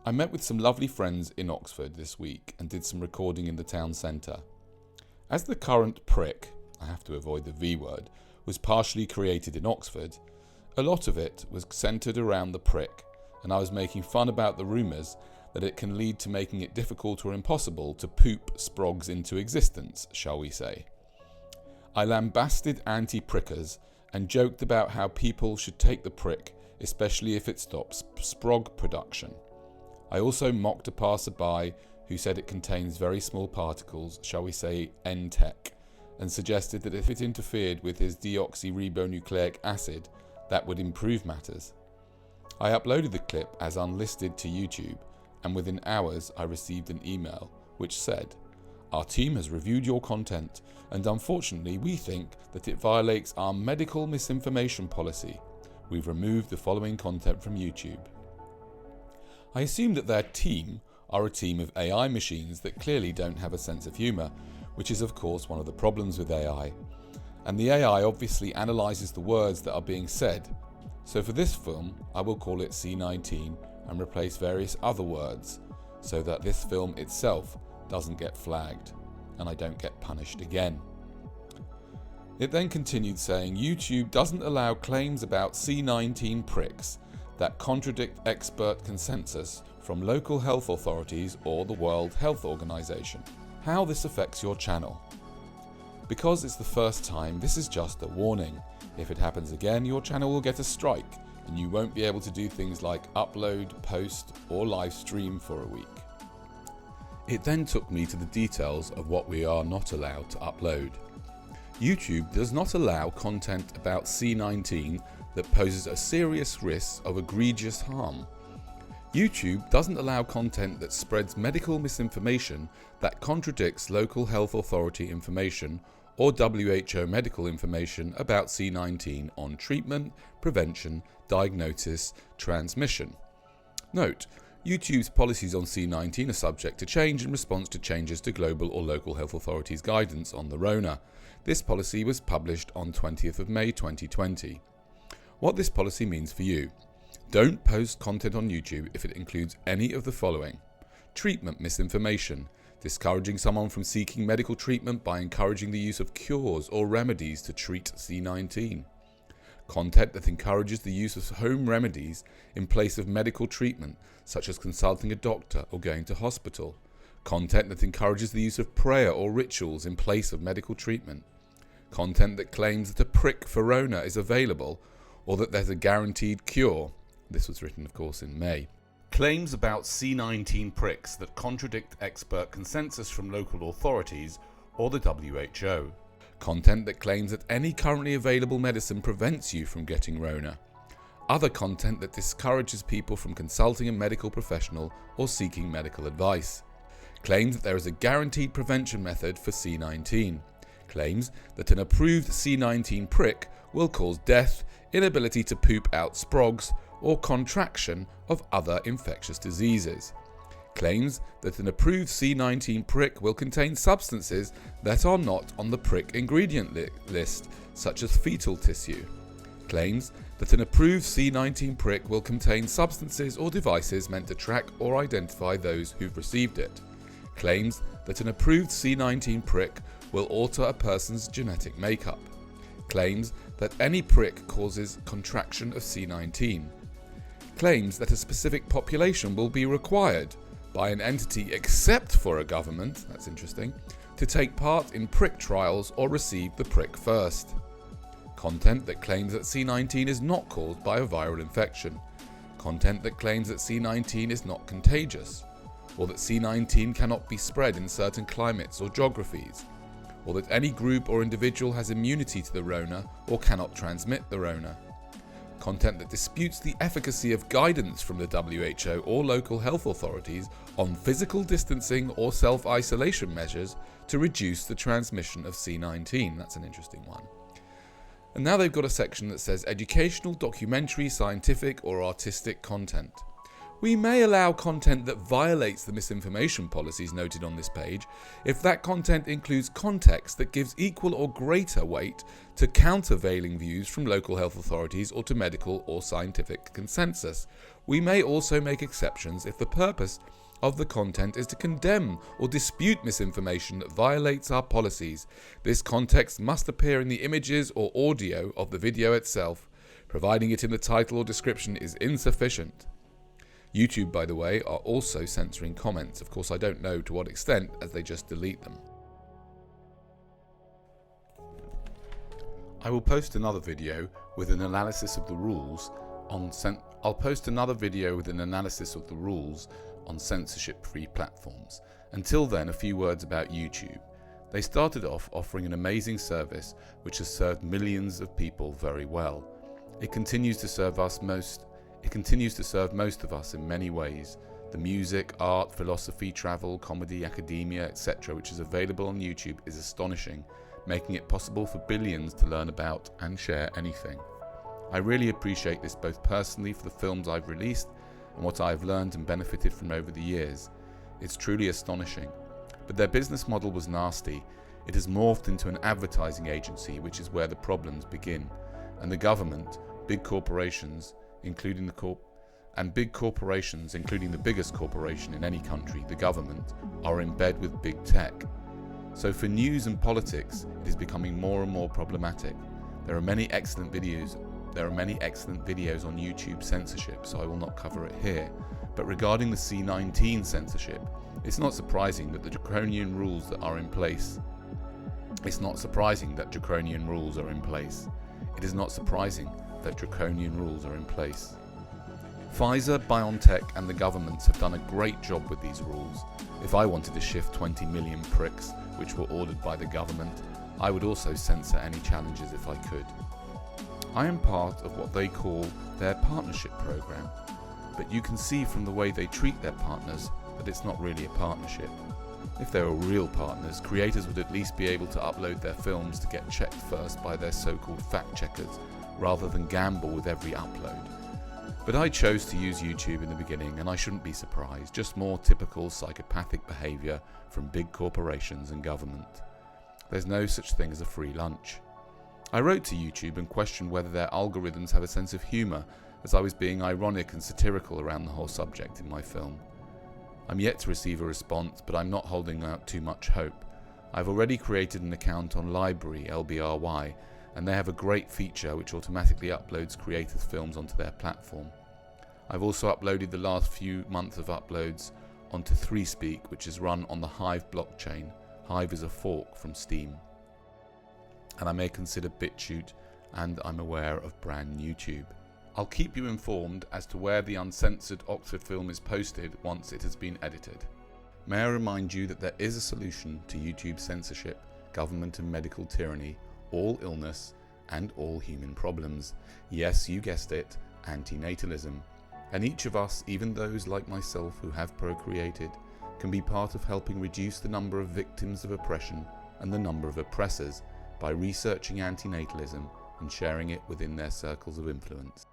I met with some lovely friends in Oxford this week and did some recording in the town centre. As the current prick, I have to avoid the V word, was partially created in Oxford, a lot of it was centred around the prick, and I was making fun about the rumours that it can lead to making it difficult or impossible to poop sprogs into existence, shall we say. I lambasted anti-prickers and joked about how people should take the prick, especially if it stops sprog production. I also mocked a passerby who said it contains very small particles, shall we say N-tech, and suggested that if it interfered with his deoxyribonucleic acid, that would improve matters. I uploaded the clip as unlisted to YouTube, and within hours I received an email which said, "Our team has reviewed your content, and unfortunately we think that it violates our medical misinformation policy. We've removed the following content from YouTube." I assume that their team are a team of AI machines that clearly don't have a sense of humour, which is of course one of the problems with AI. And the AI obviously analyses the words that are being said. So for this film, I will call it C19 and replace various other words so that this film itself doesn't get flagged and I don't get punished again. It then continued saying YouTube doesn't allow claims about C19 pricks that contradict expert consensus from local health authorities or the World Health Organization. How this affects your channel. Because it's the first time, this is just a warning. If it happens again, your channel will get a strike and you won't be able to do things like upload, post or live stream for a week. It then took me to the details of what we are not allowed to upload. YouTube does not allow content about C19 that poses a serious risk of egregious harm. YouTube doesn't allow content that spreads medical misinformation that contradicts local health authority information or WHO medical information about C19 on treatment, prevention, diagnosis, transmission. Note, YouTube's policies on C19 are subject to change in response to changes to global or local health authorities' guidance on the Rona. This policy was published on 20th of May 2020. What this policy means for you. Don't post content on YouTube if it includes any of the following. Treatment misinformation, discouraging someone from seeking medical treatment by encouraging the use of cures or remedies to treat C19. Content that encourages the use of home remedies in place of medical treatment, such as consulting a doctor or going to hospital. Content that encourages the use of prayer or rituals in place of medical treatment. Content that claims that a prick for Rona is available or that there's a guaranteed cure. This was written, of course, in May. Claims about C19 pricks that contradict expert consensus from local authorities or the WHO. Content that claims that any currently available medicine prevents you from getting Rona. Other content that discourages people from consulting a medical professional or seeking medical advice. Claims that there is a guaranteed prevention method for C19. Claims that an approved C19 prick will cause death, inability to poop out sprogs, or contraction of other infectious diseases. Claims that an approved C19 prick will contain substances that are not on the prick ingredient list, such as fetal tissue. Claims that an approved C19 prick will contain substances or devices meant to track or identify those who've received it. Claims that an approved C19 prick will alter a person's genetic makeup. Claims that any prick causes contraction of C19. Claims that a specific population will be required by an entity except for a government, that's interesting, to take part in prick trials or receive the prick first. Content that claims that C19 is not caused by a viral infection. Content that claims that C19 is not contagious, or that C19 cannot be spread in certain climates or geographies, or that any group or individual has immunity to the Rona or cannot transmit the Rona. Content that disputes the efficacy of guidance from the WHO or local health authorities on physical distancing or self-isolation measures to reduce the transmission of C19. That's an interesting one. And now they've got a section that says educational, documentary, scientific or artistic content. We may allow content that violates the misinformation policies noted on this page if that content includes context that gives equal or greater weight to countervailing views from local health authorities or to medical or scientific consensus, We may also make exceptions if the purpose of the content is to condemn or dispute misinformation that violates our policies. This context must appear in the images or audio of the video itself. Providing it in the title or description is insufficient. YouTube, by the way, are also censoring comments. Of course, I don't know to what extent, as they just delete them. I will post another video with an analysis of the rules on censorship-free platforms. Until then, a few words about YouTube. They started off offering an amazing service which has served millions of people very well. It continues to serve most of us in many ways. The music, art, philosophy, travel, comedy, academia, etc., which is available on YouTube, is astonishing, making it possible for billions to learn about and share anything. I really appreciate this both personally for the films I've released and what I've learned and benefited from over the years. It's truly astonishing. But their business model was nasty. It has morphed into an advertising agency, which is where the problems begin. And the government, big corporations, including the biggest corporation in any country, the government, are in bed with big tech. So for news and politics, it is becoming more and more problematic. There are many excellent videos on YouTube censorship, so I will not cover it here. But regarding the C-19 censorship, it's not surprising that draconian rules are in place. It is not surprising that draconian rules are in place. Pfizer, BioNTech and the governments have done a great job with these rules. If I wanted to shift 20 million pricks, which were ordered by the government, I would also censor any challenges if I could. I am part of what they call their partnership program, but you can see from the way they treat their partners that it's not really a partnership. If they were real partners, creators would at least be able to upload their films to get checked first by their so-called fact checkers, rather than gamble with every upload. But I chose to use YouTube in the beginning, and I shouldn't be surprised, just more typical psychopathic behaviour from big corporations and government. There's no such thing as a free lunch. I wrote to YouTube and questioned whether their algorithms have a sense of humour, as I was being ironic and satirical around the whole subject in my film. I'm yet to receive a response, but I'm not holding out too much hope. I've already created an account on Library, LBRY, and they have a great feature which automatically uploads creators' films onto their platform. I've also uploaded the last few months of uploads onto 3Speak, which is run on the Hive blockchain. Hive is a fork from Steam. And I may consider BitChute, and I'm aware of brand YouTube. I'll keep you informed as to where the uncensored Oxford film is posted once it has been edited. May I remind you that there is a solution to YouTube censorship, government and medical tyranny, all illness, and all human problems. Yes, you guessed it, antinatalism. And each of us, even those like myself who have procreated, can be part of helping reduce the number of victims of oppression and the number of oppressors by researching antinatalism and sharing it within their circles of influence.